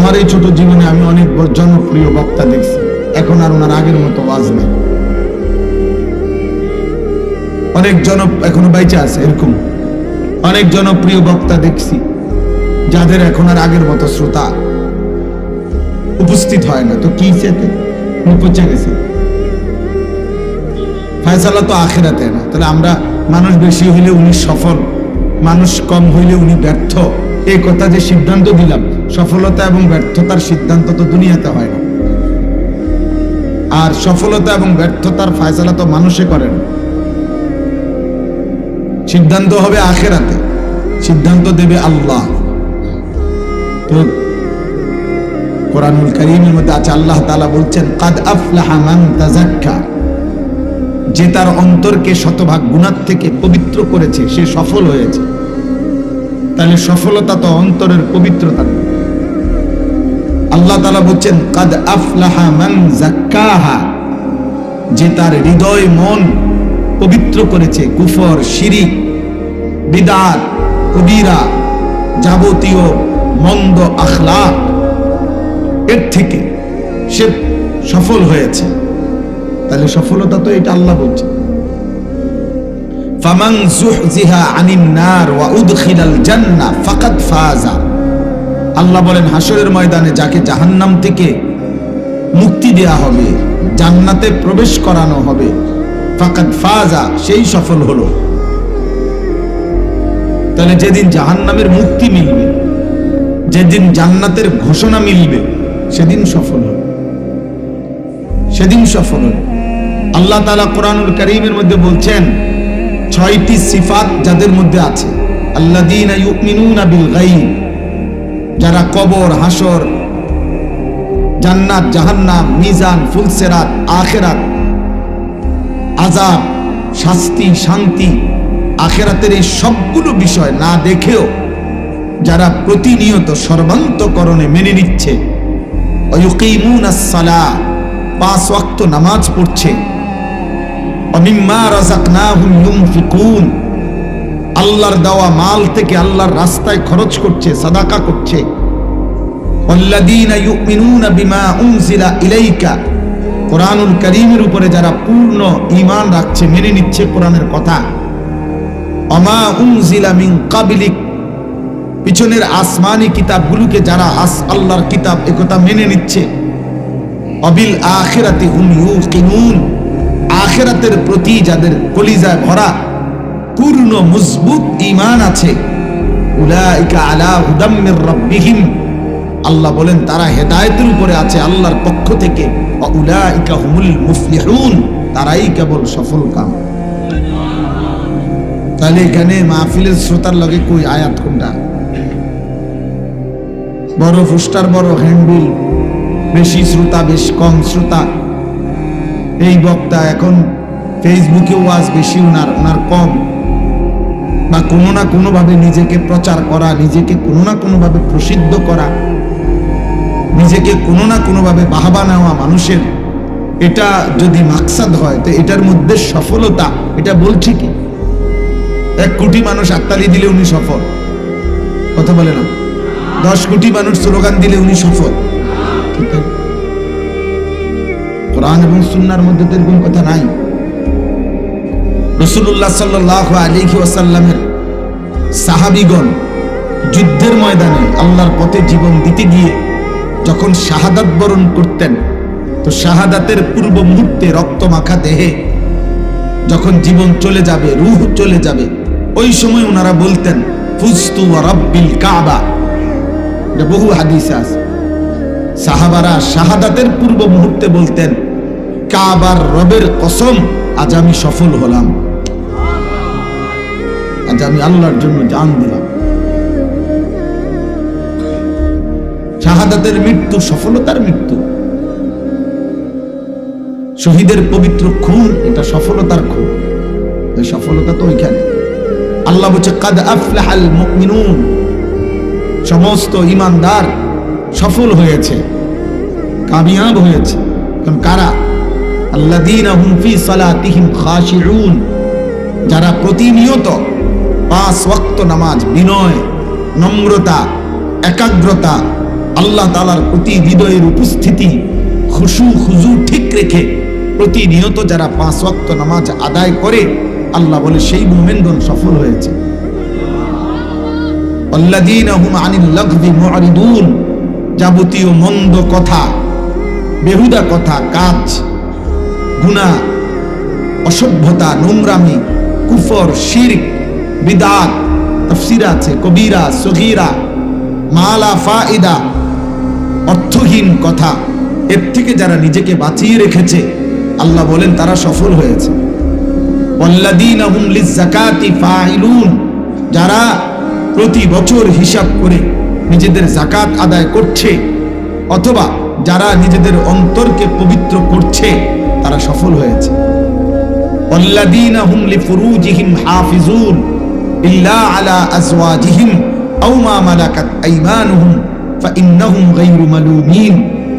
আমার এই ছোট জীবনে আমি অনেক জনপ্রিয় বক্তা দেখছি, এখন আর ওনার আগের মতো ওয়াজ নেই। অনেক এখনো বাইচা আছে, এরকম অনেক জনপ্রিয় বক্তা দেখছি যাদের এখন আর আগের মতো শ্রোতা উপস্থিত হয় না। তো কি চেতে পৌঁছে গেছে, ফয়সালা তো আখিরাতে না। তাহলে আমরা মানুষ বেশি হইলে উনি সফল, মানুষ কম হইলে উনি ব্যর্থ, এই কথা যে সিদ্ধান্ত দিলাম, সফলতা এবং ব্যর্থতার সিদ্ধান্ত তো দুনিয়াতে হয় না। আর সফলতা এবং ব্যর্থতার ফয়সালা তো মানুষে করে না, সিদ্ধান্ত হবে আখিরাতে, সিদ্ধান্ত দেবে আল্লাহ। তো কোরআনুল কারীমের মধ্যে আছে, আল্লাহ তাআলা বলছেন কাদ আফলাহা মান তাযাক্কা, যে তার অন্তরকে শতভাগ গুনাহ থেকে পবিত্র করেছে সে সফল হয়েছে। তাহলে সফলতা তো অন্তরের পবিত্রতা। আল্লাহ তাআলা বলছেন কাদ আফলাহা মান যাক্কাহা, যে তার হৃদয় মন পবিত্র করেছে কুফর, শিরিক, বিদআত, কবিরা, যাবতীয় মন্দ আখলাক এর থেকে সে সফল হয়েছে। তাহলে সফলতা তো এটা আল্লাহ বলছে, ফামান যুহজিহা আনিন নার ওয়া উদখিলাল জান্নাহ ফাকাদ ফাজা। আল্লাহ বলেন হাসরের ময়দানে যাকে জাহান্নাম থেকে মুক্তি দেয়া হবে, জান্নাতে প্রবেশ করানো হবে, ফাকাদ ফাজা, সেই সফল হলো। তাহলে যেদিন জাহান্নামের মুক্তি মিলবে, যেদিন জান্নাতের ঘোষণা মিলবে, সেদিন সফল হলো, সেদিন সফল হলো। আল্লাহ তাআলা কোরআনুল কারীমের মধ্যে বলছেন 6টি সিফাত যাদের মধ্যে আছে, আল্লাযীনা ইউমিনুনা বিল গায়ব, যারা কবর, হাসর, জান্নাত, জাহান্নাম, মিজান, ফুলসিরাত, আখিরাত, আযাব, শাস্তি, শান্তি, আখিরাতের এই সবগুলো বিষয় না দেখেও যারা প্রতিনিয়ত সর্বান্তকরণে মেনে নিচ্ছে, ওয়ায়ুকিমুনাস সালাহ, 5 ওয়াক্ত নামাজ পড়ছে, ওয়ামিম্মা রাযাকনাহুম ইউনফিকুন, আল্লাহর দেওয়া মাল থেকে আল্লাহর রাস্তায় খরচ করছে, সাদাকা করছে, ওয়াল্লাযীনা ইউমিনুনা বিমা উনজিলা ইলাইকা, কোরআনুল কারীমের উপরে যারা পূর্ণ ঈমান রাখছে, মেনে নিচ্ছে কোরআনের কথা, ওমা উনজিলা মিন ক্বাবলিক, পিছনের আসমানি কিতাবগুলোকে যারা আল্লাহর কিতাব একথা মেনে নিচ্ছে, অবিল আখিরাতি হুম ইউকিনুন, আখিরাতের প্রতি যাদের কলিজায় ভরা পূর্ণ মজবুত ঈমান আছে, উলাইকা আলা হুদাম মির রাব্বিহিম, আল্লাহ বলেন তারা হেদায়েতের উপরে আছে আল্লাহর পক্ষ থেকে, ওয়া উলাইকা হুমুল মুফলিহুন, তারাই কেবল সফল কাম। তাহলে এখানে মাহফিলের শ্রোতার লগে কই আয়াত কোনটা? বড় পোস্টার, বড় হ্যান্ডবিল, বেশি শ্রোতা, বেশ কম শ্রোতা, এই বক্তা এখন ফেসবুকে ওয়াজ বেশি, ওনার কম, বা কোনো না কোনো ভাবে নিজেকে প্রচার করা, নিজেকে কোনো না কোনো ভাবে প্রসিদ্ধ করা, নিজেকে কোনো না কোনো ভাবে বাহবা নেওয়া মানুষের, এটা যদি মাকসাদ হয় তো এটার মধ্যে সফলতা, এটা বলছি কি 1 কোটি মানুষ হাততালি দিলে উনি সফল, কথা বলে না? 10 কোটি মানুষ স্লোগান দিলে উনি সফল। কোরআন এবং সুন্নাহর মধ্যে তো এরকম কথা নাই। রাসূলুল্লাহ সাল্লাল্লাহু আলাইহি ওয়াসাল্লামের সাহাবীগণ যুদ্ধের ময়দানে আল্লাহর পথে জীবন দিতে গিয়ে যখন শাহাদাত বরণ করতেন, তো শাহাদাতের পূর্ব মুহূর্তে রক্ত মাখা দেহে যখন জীবন চলে যাবে, রূহ চলে যাবে, ওই সময় ওনারা বলতেন ফুজতু ওয়া রাব্বিল কাবা। এটা বহু হাদিসে আছে। সাহাবারা শাহাদাতের পূর্ব মুহূর্তে বলতেন কাবার রবের কসম, আজ আমি সফল হলাম, আজ আমি আল্লাহর জন্য জান দিলাম। শাহাদাতের মৃত্যু সফলতার মৃত্যু, শহীদের পবিত্র খুন, এটা সফলতার খুন। এই সফলতা তো ওইখানে। আল্লাহ বলছে কাদ আফলাহাল মুমিনুন, সমস্ত ঈমানদার সফল হয়েছে, কামিয়াব হয়েছে। কারা? আল্লাযীনা হুম ফি সালাতিহিম খাশিউন, যারা প্রতিনিয়ত 5 ওয়াক্ত নামাজ বিনয়, নম্রতা, একাগ্রতা, আল্লাহ তাআলার প্রতি হৃদয়ের উপস্থিতি খুশু খুজু ঠিক রেখে প্রতিনিয়ত যারা 5 ওয়াক্ত নামাজ আদায় করে, আল্লাহ বলে সেই মুমিনগণ সফল হয়েছে। আল্লাযীনা হুম আনিল লাগযি মুআরিদুন, যাবতীয় মন্দ কথা, বেহুদা কথা, কাজ, গুনাহ, অসভ্যতা, নোংরামি, কুফর, শিরক, বিদআত, তাফসীর আছে কবিরা, সগীরা, মালা ফায়দা, অর্থহীন কথা, এর থেকে যারা নিজেকে বাঁচিয়ে রেখেছে, আল্লাহ বলেন তারা সফল হয়েছে। ওয়াল্লাযীনা হুম লিয-যাকাতি ফাইলুন, যারা প্রতি বছর হিসাব করে নিজেদের যাকাত আদায় করছে, অথবা যারা নিজেদের অন্তরকে পবিত্র করছে, তারা সফল হয়েছে। ওয়াল্লাযীনা হুম লিফুরুজিহিম হাফিজুন ইল্লা আলা আজওয়াজিহিম আও মা মালাকাত আইমানুহুম ফাইন্নাহুম গায়রু মালুমিন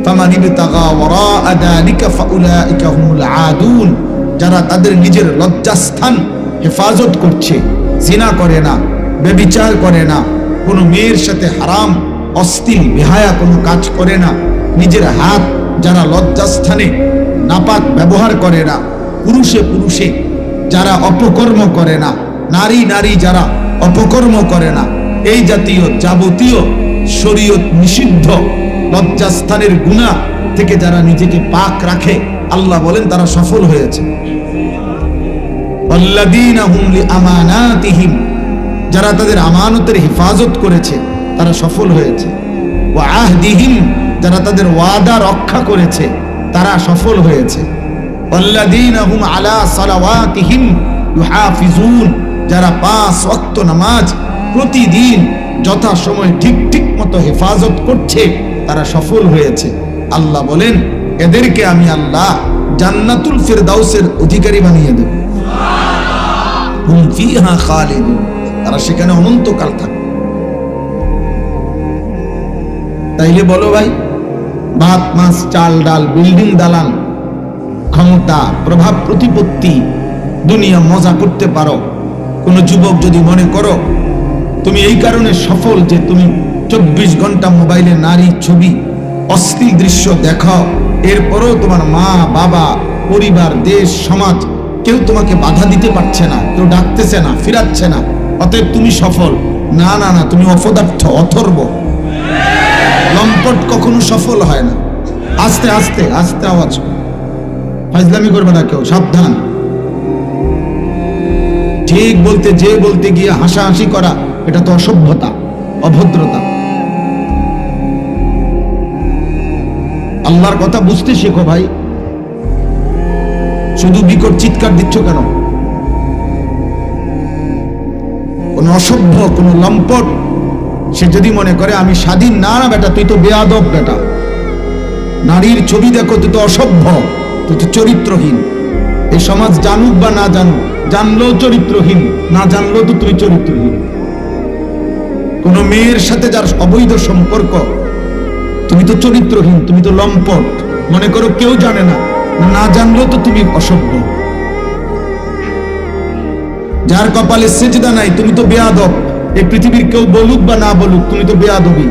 ফামান ইবতাগা ওয়ারাআ যালিকা ফাউলাইকা হুমুল আদুন, যারা তাদের নিজের লজ্জাস্থান হেফাজত করছে, জিনা করে না, ব্যভিচার করে না, কোনো মেয়ের সাথে হারাম অশ্লীল বেহায়া কোনো কাজ করে না, নিজের হাত যারা লজ্জাস্থানে নাপাক ব্যবহার করে না, পুরুষে পুরুষে যারা অপকর্ম করে না, নারী নারী যারা অপকর্ম করে না, এই জাতীয় যাবতীয় শরীয়ত নিষিদ্ধ লজ্জাস্থানের গুনাহ থেকে যারা নিজেকে পাক রাখে, আল্লাহ বলেন তারা সফল হয়েছে। ওয়াল্লাযীনা হুম লিআমানাতিহিম, যারা তাদের আমানতের হেফাজত করেছে, তারা সফল হয়েছে। ওয়া আহদিহিম, যারা তাদের ওয়াদা রক্ষা করেছে, তারা সফল হয়েছে। ওয়াল্লাযীনা হুম আলা সালাওয়াতিহিম ইউহাফিজুন, যারা 5 ওয়াক্ত নামাজ প্রতিদিন যথাসময়ে ঠিক মতো হেফাজত করছে, তারা সফল হয়েছে। আল্লাহ বলেন এদেরকে আমি আল্লাহ জান্নাতুল ফিরদাউসের অধিকারী বানিয়ে দেব। হুম ফিহা খালিদুন, তারা সেখানে অনন্তকাল থাকবে। তাইলে বলো ভাই, ভাত মাছ চাল ডাল, বিল্ডিং দালান, ক্ষমতা, প্রভাব প্রতিপত্তি, দুনিয়া মজা করতে পারো, কোন যুবক যদি মনে করো তুমি এই কারণে সফল যে তুমি 24 ঘন্টা মোবাইলে নারী ছবি অশ্লীল দৃশ্য দেখো, এরপরেও তোমার মা বাবা পরিবার দেশ সমাজ কেউ তোমাকে বাধা দিতে পারছে না, কেউ ডাকতেছে না, ফিরাচ্ছে না, অতএব তুমি সফল, না না না, তুমি অপদার্থ, অথর্ব। লম্পট কখনো সফল হয় না। আস্তে আস্তে আস্তে আওয়াজ, ফাজলামি করবে না কেউ, সাবধান। ঠিক বলতে যে বলতে গিয়ে হাসাহাসি করা, এটা তো অসভ্যতা, অভদ্রতা। আল্লাহর কথা বুঝতে শেখো ভাই। শুধু বিকট চিৎকার দিচ্ছ কেন? কোন অসভ্য, কোন লম্পট সে যদি মনে করে আমি স্বাধীন, না না বেটা, তুই তো বেয়াদব বেটা। নারীর ছবি দেখো, তুই তো অসভ্য, তুই তো চরিত্রহীন। এই সমাজ জানুক বা না জানুক, জানলেও চরিত্রহীন, না জানলেও তো তুই চরিত্রহীন। কোন মেয়ের সাথে যার অবৈধ সম্পর্ক, তুমি তো চরিত্রহীন, তুমি তো লম্পট। মনে করো কেউ জানে না, না জানলেও তো তুমি অসভ্য। যার কপালে সেজদা নাই, তুমি তো বেয়াদব। এই পৃথিবীর কেউ বলুক বা না বলুক, তুমি তো বেয়াদবি,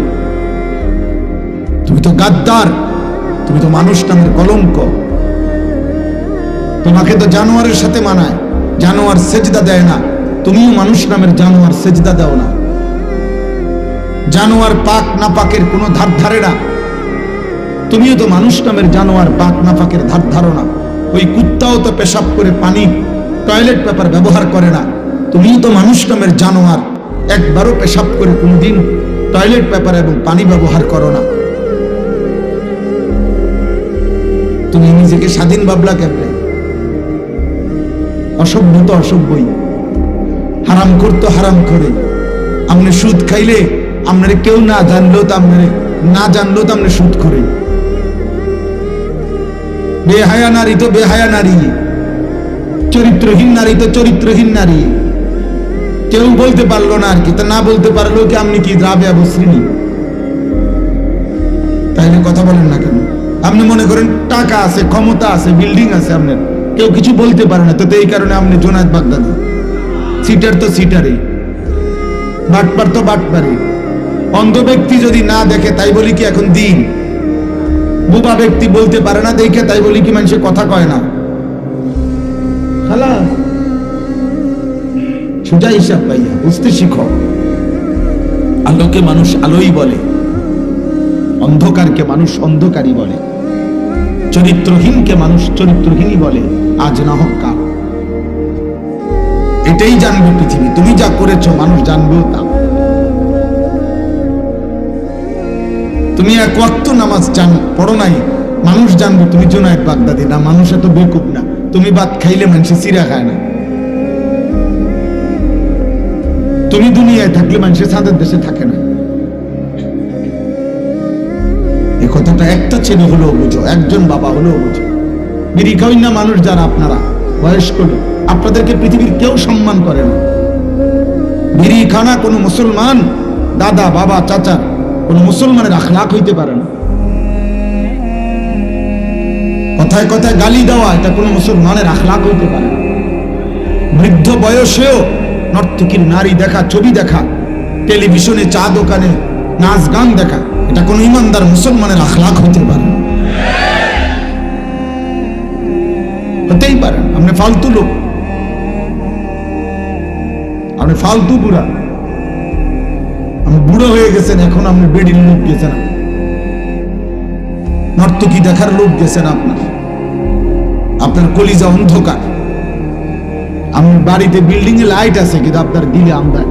তুমি তো গাদ্দার, তুমি তো মানুষ নামের কলঙ্ক। তোমাকে তো জানোয়ারের সাথে মানায়, জানোয়ার সেজদা দেয় না, তুমিও মানুষ নামের জানোয়ার, সেজদা দাও না। জানোয়ার পাক না পাকের কোনো ধার ধারে না, তুমিও তো মানুষ নামের জানোয়ার, পাক না পাকের ধার ধারো না। ওই কুত্তাও তো পেশাব করে পানি, টয়লেট পেপার ব্যবহার করে না, তুমিও তো মানুষ নামের জানোয়ার, একবারও পেশাব করে কোনদিন টয়লেট পেপার এবং পানি ব্যবহার করো না। তুমি নিজেকে স্বাধীন ভাবলা কেমনে? অসভ্য তো অসভ্যই, হারাম করতো হারাম করে। আপনি সুদ খাইলে আপনার কেউ না জানলেও তো আপনি সুদ করে। বেহায়া নারী তো বেহায়া নারী, চরিত্রহীন নারী তো চরিত্রহীন নারী। কেউ বলতে পারলো না আর কি, তা না বলতে পারলো কি আপনি কি রাবেয়া বসরিনী? তাইলে কথা বলেন না কেন? আপনি মনে করেন টাকা আছে, ক্ষমতা আছে, বিল্ডিং আছে, আপনার কেউ কিছু বলতে পারে না, তো এই কারণে আপনি জোনায়েদ বাগদাদি। সিটার তো সিটারই, বাটপার তো বাটপারি, অন্ধ ব্যক্তি যদি না দেখে তাই বলি কি এখন দিন? বোবা ব্যক্তি বলতে পারে না দেখে তাই বলি কি মানুষের কথা কয় না? খালাস, সোজা হিসাব পাইয়া বুঝতে শিখো। আলোকে মানুষ আলোই বলে, অন্ধকারকে মানুষ অন্ধকারই বলে, চরিত্রহীনকে মানুষ চরিত্রহীনই বলে, আজ না হোক কাল। এটাই জানবে পৃথিবী। তুমি যা করেছো মানুষ জানবেও তা। তুমি এক ওয়াক্ত নামাজ পড়ো নাই, মানুষ জানবে তুমি জুনায়েদ বাগদাদি না। মানুষ এত বেকুব না। তুমি ভাত খাইলে মানুষ চিরা খায় না। তুমি দুনিয়ায় থাকলে মানুষের চাঁদের দেশে থাকে না। এই কথাটা একটা ছেলে হলেও বুঝো, একজন বাবা হলেও বুঝো। বিড়ি খাওয়াই না মানুষ যারা আপনারা বয়স্ক লোক, আপনাদেরকে পৃথিবীর কেউ সম্মান করে না। বিড়ি খানা কোনো মুসলমান দাদা বাবা চাচা কোন মুসলমানের আখলাক হইতে পারে না। কথায় কথায় গালি দেওয়া এটা কোন মুসলমানের আখলাক হইতে পারে না। বৃদ্ধ বয়সেও নর্তকীর নারী দেখা, ছবি দেখা, টেলিভিশনে চা দোকানে নাচ গান দেখা, এটা কোন ইমানদার মুসলমানের আখলাক হইতে পারে না। হতেই পারে। আপনি ফালতু লোক, আপনি ফালতু বুড়া, আপনি বুড়ো হয়ে গেছেন, এখন আপনি বেডির লোক গেছেন, নর্তকী দেখার লোক গেছেন। আপনার কলিজা অন্ধকার। আপনার বাড়িতে বিল্ডিং এ লাইট আছে কিন্তু আপনার দিলে আমদার।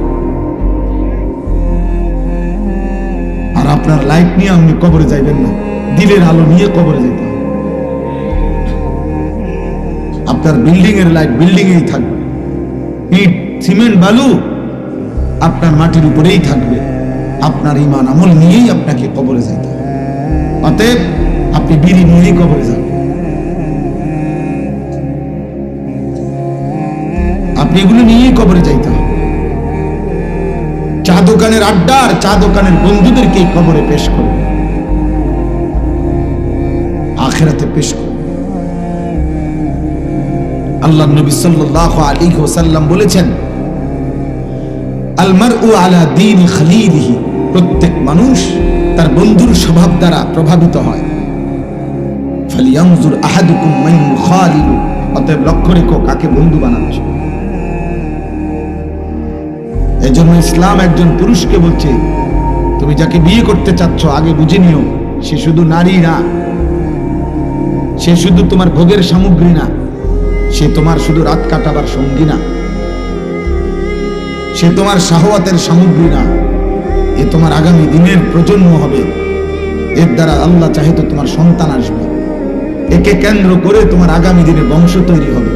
আর আপনার লাইট নিয়ে আপনি কবরে যাইবেন না, দিলের আলো নিয়ে কবরে যাইতে। আপনার বিল্ডিং এর লাইট বিল্ডিং এই থাকবে, ইট সিমেন্ট বালু আপনার মাটির উপরেই থাকবে। আপনার ঈমান আমল নিয়েই আপনাকে কবরে যাইতে হবে। অতএব আপনি বিড়ি নিয়েই কবরে যাবেন। আপনি এগুলো নিয়েই কবরে যাইতে হবে। চা দোকানের আড্ডা আর চা দোকানের বন্ধুদেরকে কবরে পেশ করবে, আখিরাতে পেশ করবে। আল্লাহ নবী সাল্লাল্লাহু আলাইহি ওয়াসাল্লাম বলেছেন, আল মারউ আলা দীন খলীলিহি, প্রত্যেক মানুষ তার বন্ধুর স্বভাব দ্বারা প্রভাবিত হয়। ফালিয়ানজুর আহাদুকুম মান ইউখালিলু, অতএব লক্ষ্য রেখো কাকে বন্ধু বানাচ্ছ। এজন্য ইসলাম একজন পুরুষকে বলছে, তুমি যাকে বিয়ে করতে চাচ্ছ আগে বুঝে নিও সে শুধু নারী না, সে শুধু তোমার ভোগের সামগ্রী না, সে তোমার শুধু রাত কাটাবার সঙ্গী না, সে তোমার শাহওয়াতের সামগ্রী না, এ তোমার আগামী দিনের প্রজন্ম হবে। এর দ্বারা আল্লাহ চাহে তো তোমার সন্তান আসবে। একে কেন্দ্র করে তোমার আগামী দিনে বংশ তৈরি হবে।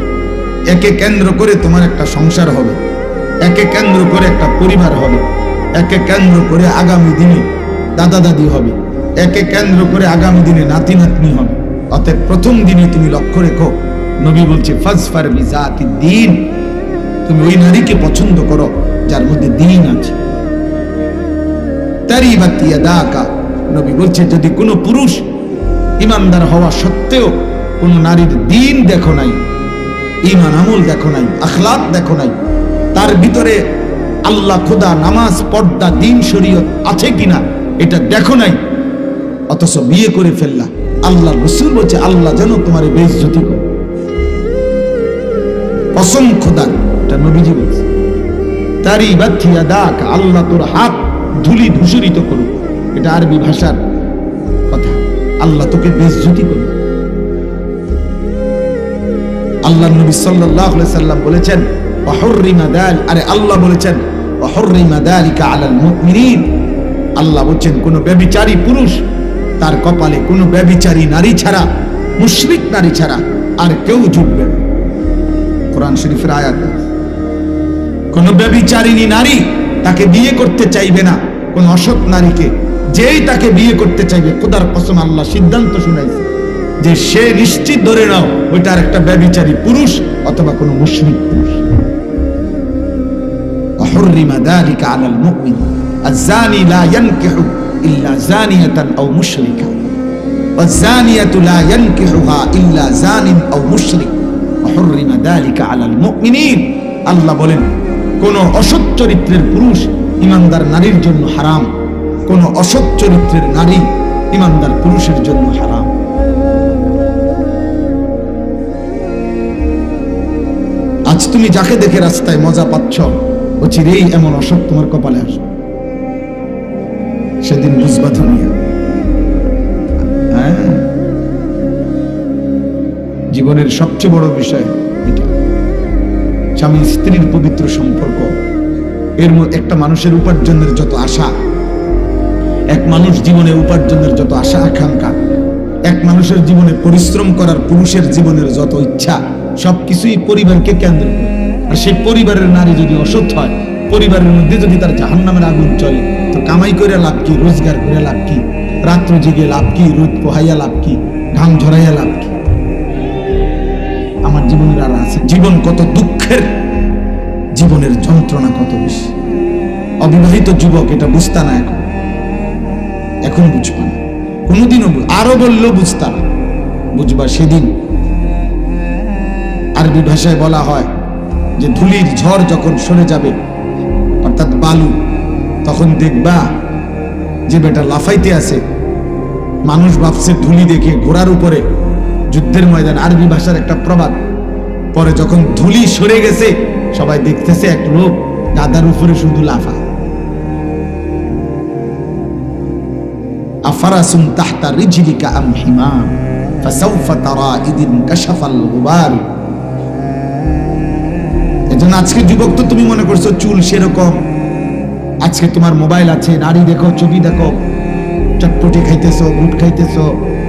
একে কেন্দ্র করে তোমার একটা সংসার হবে। একে কেন্দ্র করে একটা পরিবার হবে। একে কেন্দ্র করে আগামী দিনে দাদা দাদি হবে। একে কেন্দ্র করে আগামী দিনে নাতি নাতনি হবে। অতএব প্রথম দিনে তুমি লক্ষ্য রেখো, নবী বলছে ফাজফার বিজাতি দ্বীন, তুমি ওই নারীকে পছন্দ করো যার মধ্যে দ্বীন আছে। তারিবাত ইয়াদাকা, নবী বলছে যদি কোনো পুরুষ ইমানদার হওয়া সত্ত্বেও কোনো নারীর দ্বীন দেখো নাই, ঈমান আমল দেখো নাই, আখলাক দেখো নাই, তার ভিতরে আল্লাহ খোদা নামাজ পর্দা দ্বীন শরীয়ত আছে কিনা এটা দেখো নাই, অথচ বিয়ে করে ফেললা, আল্লাহ রাসূল বলছে আল্লাহ যেন তোমার বেইজ্জতি করে। কসম খোদার, এটা নবীজি বলছে। তারিবাত ইয়াদাকা, আল্লাহ তোর হাত ধুলি ধূসরিত করুক, এটা আরবি ভাষার কথা। আল্লাহ তোকে বেইজ্জতি করবে। আল্লাহ নবী সাল্লাল্লাহু আলাইহি সাল্লাম বলেছেন ওয়াহুররিমা দাল, আরে আল্লাহ বলেছেন ওয়াহুররিমা দালিকা আলাল মুমিনিন। আল্লাহ বলেন কোন ব্যভিচারী পুরুষ তার কপালে কোন ব্যভিচারী নারী ছাড়া, মুশরিক নারী ছাড়া আর কেউ জুটবে না। কোরআন শরীফের আয়াত। কোন ব্যভিচারিণী নারী তাকে বিয়ে করতে চাইবে না, কোন অসৎ নারীকে। যেই তাকে বিয়ে করতে চাইবে, খোদার কসম আল্লাহ সিদ্ধান্ত শুনাইছে যে সে নিশ্চিত ধরে নাও ওইটার একটা ব্যভিচারী পুরুষ অথবা কোনো মুশরিক পুরুষ। وحرم ذلك على المؤمن الزاني لا ينكح إلا زانية أو مشركة والزانية لا ينكحها إلا زان أو مشرك وحرم ذلك على المؤمنين। আল্লাহ বলেন কোন অসৎ চরিত্রের পুরুষ ইমানদার নারীর জন্য হারাম, কোন অসৎ চরিত্রের নারী ইমানদার পুরুষের জন্য হারাম। আজ তুমি যাকে দেখে রাস্তায় মজা পাচ্ছ, ও চিরেই এমন অসৎ তোমার কপালে আসবে। সেদিন বুঝবা দুনিয়া। হ্যাঁ, জীবনের সবচেয়ে বড় বিষয় এটা। স্বামী স্ত্রীর পবিত্র সম্পর্ক, এর মধ্যে একটা মানুষের উপার্জনের যত আশা, এক মানুষ জীবনে উপার্জনের যত আশা আকাঙ্ক্ষা, এক মানুষের জীবনে পরিশ্রম করার পুরুষের জীবনের যত ইচ্ছা, সবকিছুই পরিবারকে কেন্দ্র করে। আর সেই পরিবারের নারী যদি অসৎ হয়, পরিবারের মধ্যে যদি তার জাহান্নামের আগুন চলে, তো কামাই করে লাভ কি, রোজগার করে লাভ কি, রাত্র জেগে লাভ কি, রোদ পোহাইয়া লাভ কি, ঘাম ঝরাইয়া লাভ কি? আমার জীবনের আর আছে। জীবন কত দুঃখের, জীবনের যন্ত্রণা কত বেশি। অবিবাহিত যুবক এটা বুঝতা না, এখন বুঝবা না, কোনোদিনও আরো বললেও বুঝতা না, বুঝবা সেদিন। আরবি ভাষায় বলা হয় যে ধুলির ঝড় যখন সরে যাবে, অর্থাৎ বালু, তখন দেখবা যে বেটা লাফাইতে আছে। মানুষ ভাবছে ধুলি দেখে ঘোড়ার উপরে যুদ্ধের ময়দান, আরবি ভাষার একটা প্রবাদ। পরে যখন ধুলি সরে গেছে, সবাই দেখতেছে এক লোক গাদার উপরে শুধু লাফায়। আফারাসুন তাহতা রিজলিকা আম হিমাম ফাসাউফা তারা ইদিন কাশাফাল গুবার। এজন্য আজকে যুবক তো তুমি মনে করছো চুল সেরকম, আজকে তোমার মোবাইল আছে, নারী দেখো, ছবি দেখো, চটপটি খাইতেছো, বুট খাইতেছো,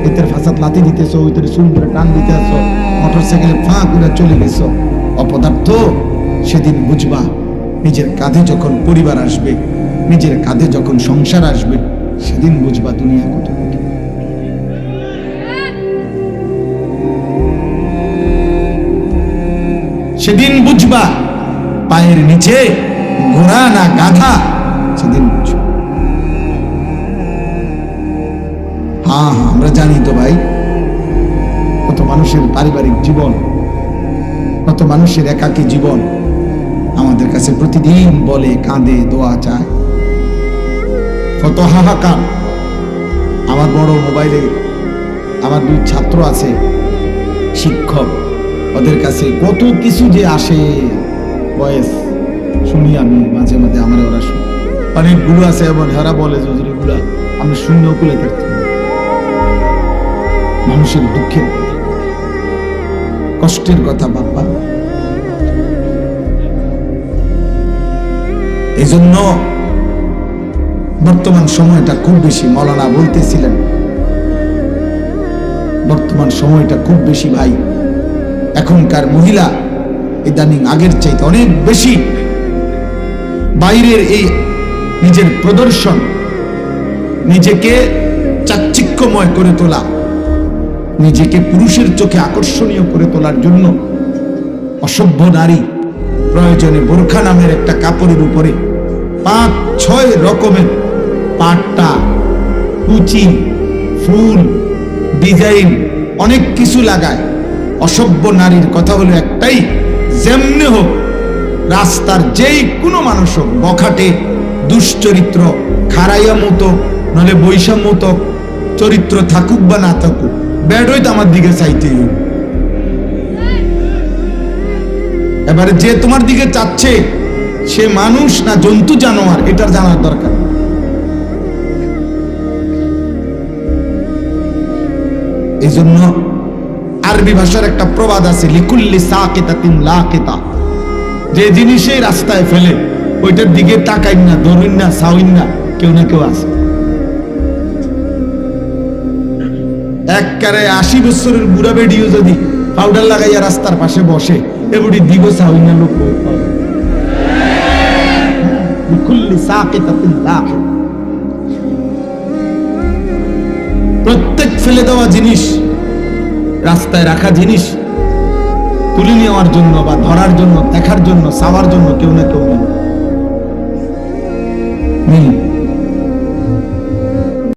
এতের ফাসাদ লাথি দিতেছো, ওইতের চুল ধরে টান দিতে আসো, মোটরসাইকেলে ফাঁ করে চলে গেছো। অপদার্থ, সেদিন বুঝবা নিজের কাঁধে যখন পরিবার আসবে, নিজের কাঁধে যখন সংসার আসবে, সেদিন বুঝবা দুনিয়া কত কঠিন। সেদিন বুঝবা পায়ের নিচে ঘোড়া না গাধা, সেদিন বুঝবা। হ্যাঁ, আমরা জানি তো ভাই, কত মানুষের পারিবারিক জীবন, কত মানুষের একাকী জীবন আমাদের কাছে প্রতিদিন বলে, কাঁদে, দোয়া চায়, কত হাহাকার। আমার বড় মোবাইলে আমার 2 ছাত্র আছে, শিক্ষক, ওদের কাছে কত কিছু যে আসে, বয়স শুনি আমি মাঝে মাঝে, আমার ওরা শুনি, অনেকগুলো আছে এমন, হেরা বলে যে গুলা আমি শূন্য কুলে থাকতে। মানুষের দুঃখের কথা, কষ্টের কথা বাবা। এই জন্য বর্তমান সময়টা খুব বেশি, মৌলানা বলতেছিলেন, বর্তমান সময়টা খুব বেশি ভাই। এখনকার মহিলা ইদানিং আগের চাইতে অনেক বেশি বাইরের এই নিজের প্রদর্শন, নিজেকে চাকচিক্যময় করে তোলা, নিজেকে পুরুষের চোখে আকর্ষণীয় করে তোলার জন্য অসভ্য নারী প্রয়োজনে বোরখা নামের একটা কাপড়ের উপরে 5-6 রকমের পাট্টা, কুচি, ফুল, ডিজাইন, অনেক কিছু লাগায়। অসভ্য নারীর কথা হলো একটাই, যেমনে হোক, রাস্তার যেই কোনো মানুষ হোক, বখাটে, দুশ্চরিত্র, খারাইয়া মতো, নলে বৈষম্য মতো চরিত্র থাকুক বা না থাকুক, ব্যাডই তো আমার দিকে চাইতেই হবে। এবারে যে তোমার দিকে চাচ্ছে সে মানুষ না জন্তু জানোয়ার, এটার জানার দরকার। এই জন্য আরবি ভাষার একটা প্রবাদ আছে, লিকুল্লি সাকিতাতিন লাকিতা, যে জিনিসই রাস্তায় ফেলে ওইটার দিকে তাকাইন না, ধরুন না, চাউইন না, কেউ না কেউ আছে। একবারে 80 বছরের বুড়া বেডিও যদি পাউডার লাগাইয়া রাস্তার পাশে বসে, এবারে দিব চাউইন না লোক। প্রত্যেক ফেলে দেওয়া জিনিস, রাস্তায় রাখা জিনিস তুলে নেওয়ার জন্য বা ধরার জন্য, দেখার জন্য, চাওয়ার জন্য কেউ না কেউ নেই।